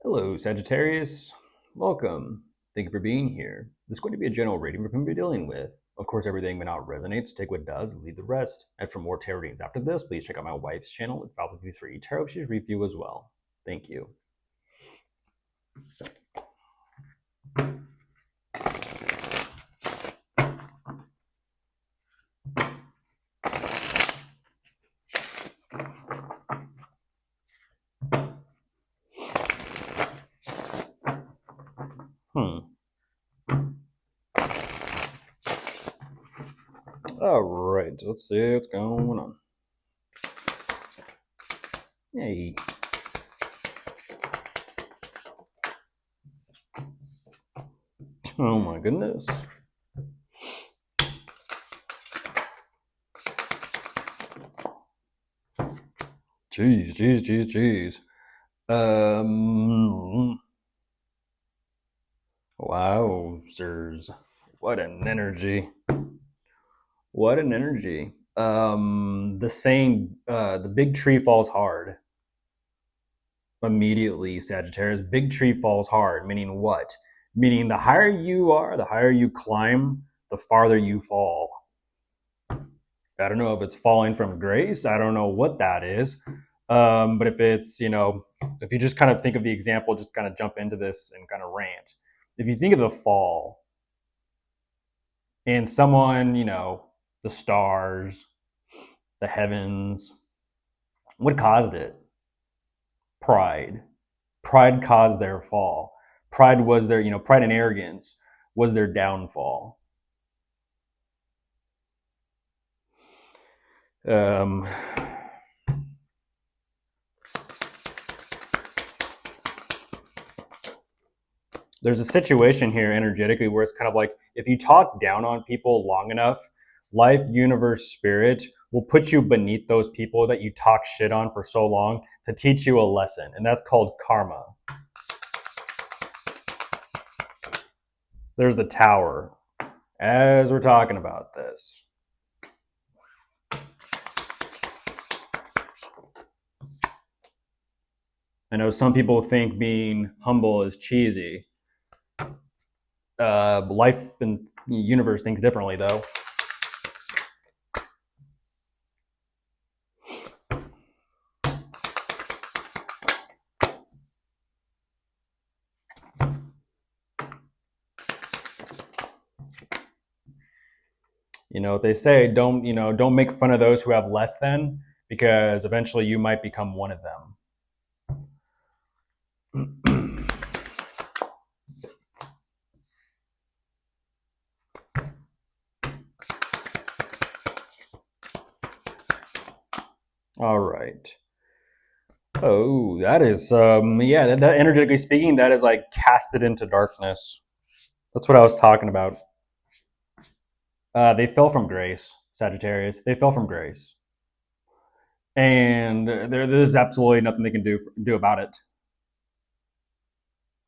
Hello, Sagittarius. Welcome. Thank you for being here. This is going to be a general reading for whom you're dealing with. Of course, everything may not resonate, so take what does and leave the rest. And for more tarot readings after this, please check out my wife's channel at @SAGITTARIUS Tarot. She's review as well. Thank you. All right, let's see what's going on. Hey. Oh my goodness. Jeez. Wowzers. What an energy. What an energy. The saying, the big tree falls hard. Immediately, Sagittarius, big tree falls hard, meaning what? Meaning the higher you are, the higher you climb, the farther you fall. I don't know if it's falling from grace. I don't know what that is. But if it's, if you just kind of think of the example, just kind of jump into this and kind of rant. If you think of the fall and someone, the stars, the heavens, what caused it? Pride. Pride caused their fall. Pride was their, pride and arrogance was their downfall. There's a situation here energetically where it's kind of like if you talk down on people long enough, life, universe, spirit will put you beneath those people that you talk shit on for so long to teach you a lesson, and that's called karma. There's the tower as we're talking about this. I know some people think being humble is cheesy. Life and universe thinks differently, though. They say don't make fun of those who have less than, because eventually you might become one of them. All right. Oh, that is that energetically speaking, that is like casted into darkness. That's what I was talking about. They fell from grace, Sagittarius. They fell from grace, and there's absolutely nothing they can do about it.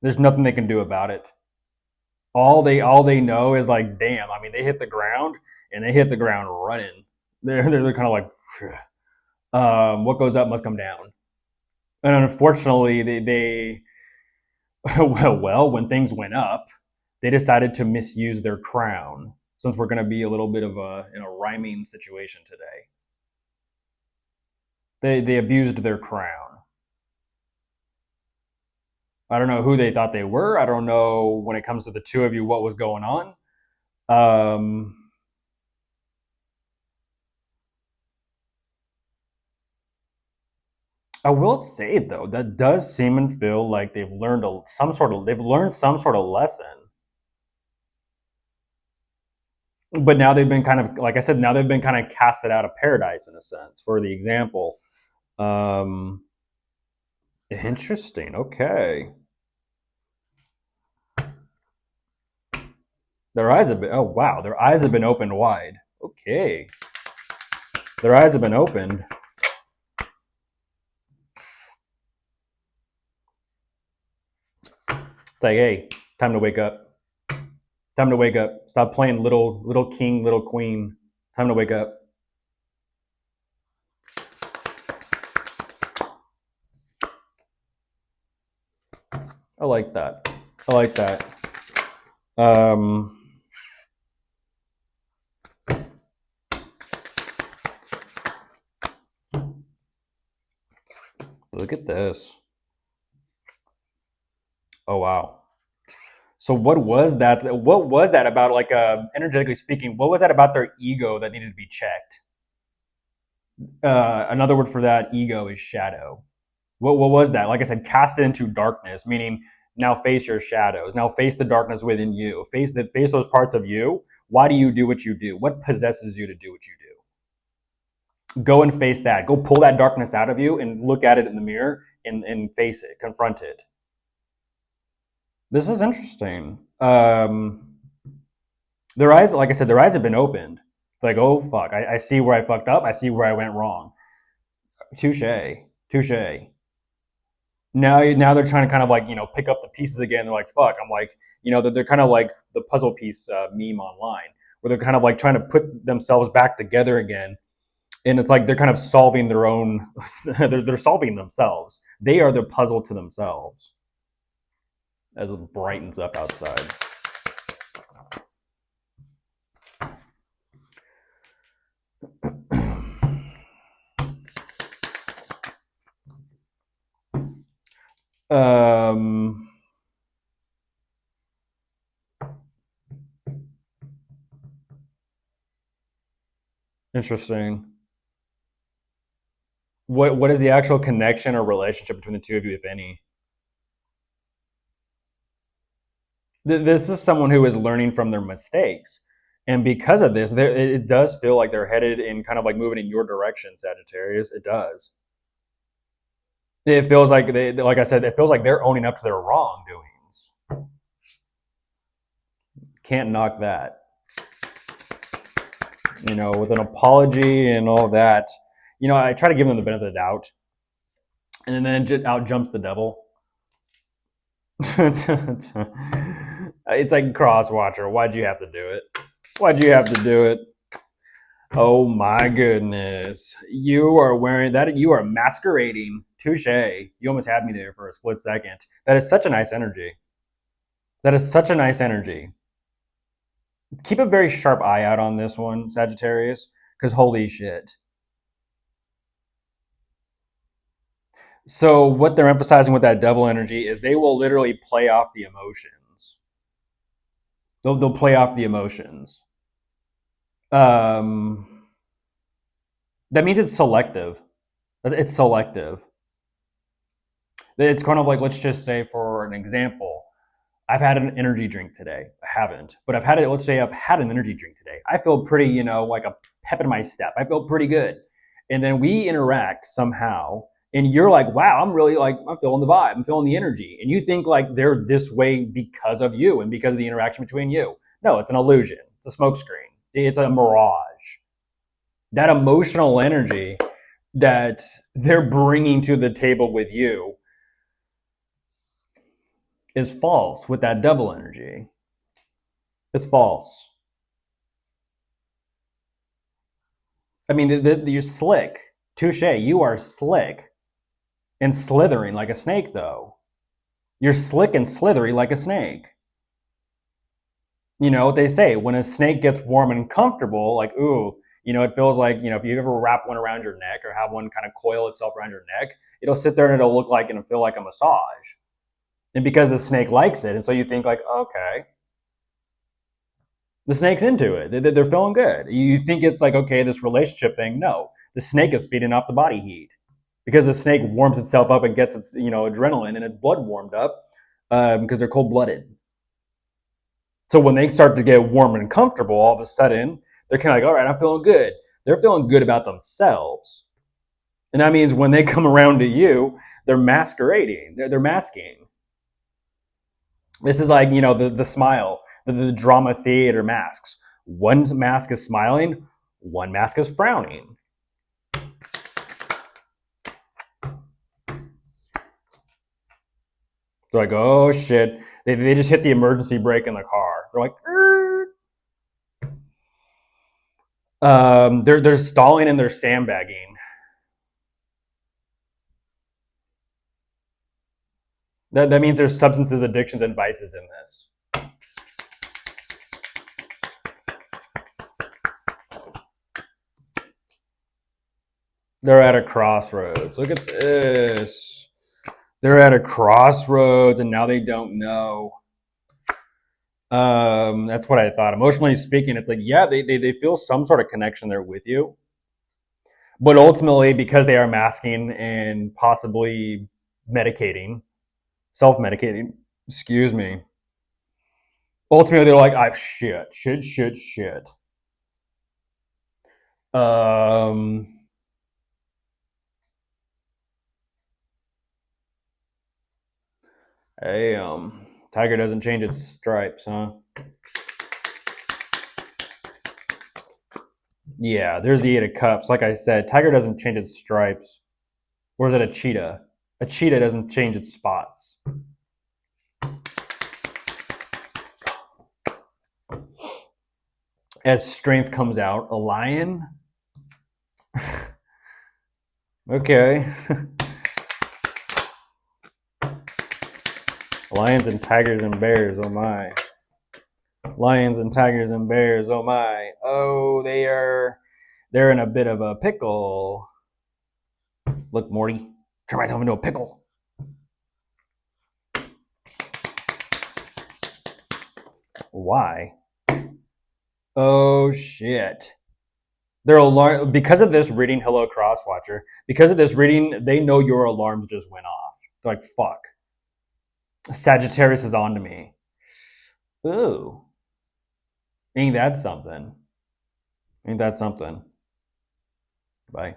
There's nothing they can do about it. All they know is like, damn. I mean, they hit the ground and they hit the ground running. They're kind of like, what goes up must come down. And unfortunately, they well, when things went up, they decided to misuse their crown. Since we're going to be a little bit of in a rhyming situation today, they abused their crown. I don't know who they thought they were. I don't know when it comes to the two of you what was going on. I will say though, that does seem and feel like they've learned some sort of lesson. But now they've been kind of, like I said, now they've been kind of casted out of paradise in a sense. For the example, interesting. Okay, their eyes have been. Oh wow, their eyes have been opened wide. Okay, their eyes have been opened. It's like, hey, time to wake up. Time to wake up. Stop playing little king, little queen. Time to wake up. I like that. I like that. Um, Look at this. Oh wow. So what was that? What was that about? Like, energetically speaking, what was that about their ego that needed to be checked? Another word for that ego is shadow. What was that? Like I said, cast it into darkness, meaning now face your shadows. Now face the darkness within you. Face those parts of you. Why do you do what you do? What possesses you to do what you do? Go and face that. Go pull that darkness out of you and look at it in the mirror and face it, confront it. This is interesting. Their eyes, like I said, their eyes have been opened. It's like, oh fuck, I see where I fucked up. I see where I went wrong. Touche, touche. Now they're trying to kind of like pick up the pieces again. They're like, fuck. I'm like, they're kind of like the puzzle piece meme online, where they're kind of like trying to put themselves back together again. And it's like they're kind of solving their own. they're solving themselves. They are the puzzle to themselves. As it brightens up outside. Um, Interesting. What is the actual connection or relationship between the two of you, if any? This is someone who is learning from their mistakes, and because of this, it does feel like they're headed in kind of like moving in your direction, Sagittarius. It does. It feels like like I said, it feels like they're owning up to their wrongdoings. Can't knock that. With an apology and all that. I try to give them the benefit of the doubt, and then just out jumps the devil. It's like Crosswatcher. Why'd you have to do it? Why'd you have to do it? Oh my goodness. You are wearing that. You are masquerading. Touche. You almost had me there for a split second. That is such a nice energy. That is such a nice energy. Keep a very sharp eye out on this one, Sagittarius, because holy shit. So, what they're emphasizing with that devil energy is they will literally play off the emotions. They'll play off the emotions. Um, that means it's selective. It's selective. It's kind of like, let's just say, for an example, I've had an energy drink today. I haven't, but I've had it. Let's say I've had an energy drink today. I feel pretty, like a pep in my step. I feel pretty good. And then we interact somehow, and you're like, wow, I'm really like, I'm feeling the vibe. I'm feeling the energy. And you think like they're this way because of you and because of the interaction between you. No, it's an illusion. It's a smokescreen. It's a mirage. That emotional energy that they're bringing to the table with you is false with that devil energy. It's false. I mean, you're slick. Touche. You are slick and slithering like a snake, though. You're slick and slithery like a snake. You know what they say, when a snake gets warm and comfortable, like, ooh, it feels like, if you ever wrap one around your neck or have one kind of coil itself around your neck, it'll sit there and it'll look like and feel like a massage. And because the snake likes it, and so you think like, okay, the snake's into it. They're feeling good. You think it's like, okay, this relationship thing. No, the snake is feeding off the body heat because the snake warms itself up and gets its, adrenaline and its blood warmed up because they're cold blooded. So when they start to get warm and comfortable, all of a sudden they're kind of like, all right, I'm feeling good. They're feeling good about themselves. And that means when they come around to you, they're masquerading. They're masking. This is like, the smile, the drama theater masks. One mask is smiling, one mask is frowning. They're like, oh shit. They just hit the emergency brake in the car. They're like, they're stalling and they're sandbagging. That means there's substances, addictions, and vices in this. They're at a crossroads. Look at this. They're at a crossroads and now they don't know. That's what I thought. Emotionally speaking, it's like, yeah, they feel some sort of connection there with you. But ultimately, because they are masking and possibly medicating, self medicating, excuse me, ultimately they're like, ah, shit. Um, hey, tiger doesn't change its stripes, huh? Yeah, there's the 8 of cups. Like I said, tiger doesn't change its stripes. Or is it a cheetah? A cheetah doesn't change its spots. As strength comes out, a lion. Okay. Lions and tigers and bears, oh my. Lions and tigers and bears, oh my. Oh, they're in a bit of a pickle. Look, Morty, turn myself into a pickle. Why? Oh shit. They're alarm because of this reading. Hello, Crosswatcher. Because of this reading, they know your alarms just went off. They're like, fuck. Sagittarius is on to me. Ooh, ain't that something? Ain't that something? Bye.